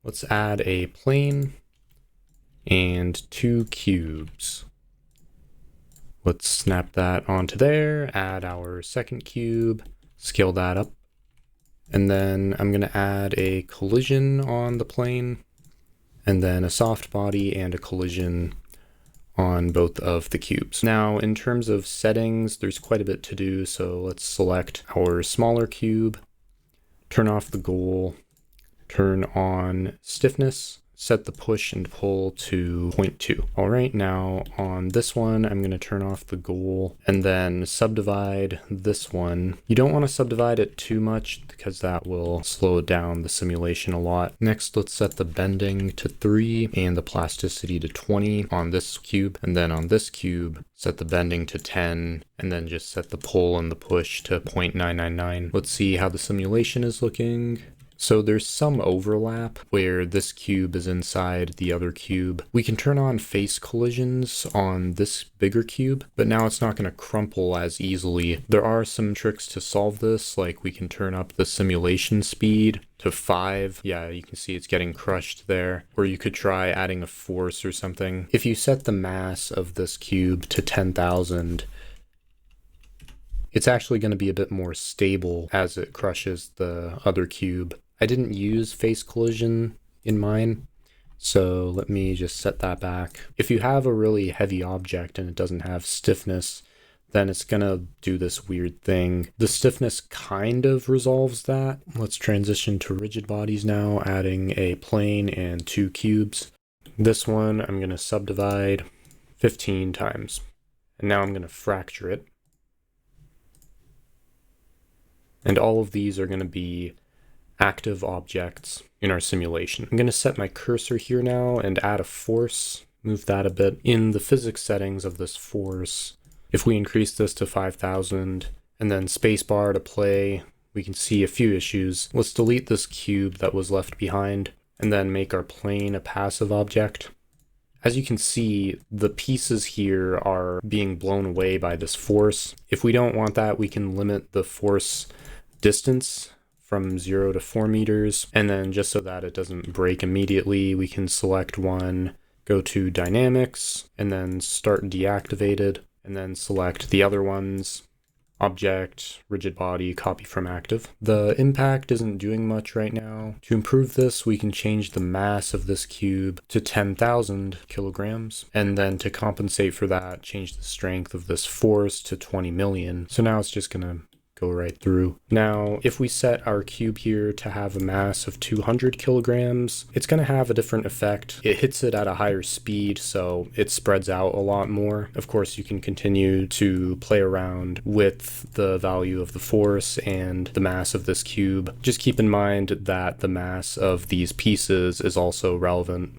Let's add a plane and 2 cubes. Let's snap that onto there, add our second cube, scale that up. And then I'm going to add a collision on the plane, and then a soft body and a collision on both of the cubes. Now, in terms of settings, there's quite a bit to do, so let's select our smaller cube, turn off the goal, turn on stiffness, set the push and pull to 0.2. All right, now on this one, I'm going to turn off the goal and then subdivide this one. You don't want to subdivide it too much because that will slow down the simulation a lot. Next, let's set the bending to 3 and the plasticity to 20 on this cube. And then on this cube, set the bending to 10 and then just set the pull and the push to 0.999. Let's see how the simulation is looking. So there's some overlap where this cube is inside the other cube. We can turn on face collisions on this bigger cube, but now it's not going to crumple as easily. There are some tricks to solve this, like we can turn up the simulation speed to 5. Yeah, you can see it's getting crushed there. Or you could try adding a force or something. If you set the mass of this cube to 10,000, it's actually going to be a bit more stable as it crushes the other cube. I didn't use face collision in mine, so let me just set that back. If you have a really heavy object and it doesn't have stiffness, then it's gonna do this weird thing. The stiffness kind of resolves that. Let's transition to rigid bodies now, adding a plane and 2 cubes. This one I'm gonna subdivide 15 times, and now I'm gonna fracture it. And all of these are going to be active objects in our simulation. I'm going to set my cursor here now and add a force, move that a bit. In the physics settings of this force, if we increase this to 5,000 and then spacebar to play, we can see a few issues. Let's delete this cube that was left behind and then make our plane a passive object. As you can see, the pieces here are being blown away by this force. If we don't want that, we can limit the force distance from 0 to 4 meters, and then just so that it doesn't break immediately, we can select one, go to dynamics, and then start deactivated, and then select the other ones, object, rigid body, copy from active. The impact isn't doing much right now. To improve this, we can change the mass of this cube to 10,000 kilograms, and then to compensate for that, change the strength of this force to 20 million. So now it's just gonna go right through. Now, if we set our cube here to have a mass of 200 kilograms, it's going to have a different effect. It hits it at a higher speed, so it spreads out a lot more. Of course, you can continue to play around with the value of the force and the mass of this cube. Just keep in mind that the mass of these pieces is also relevant.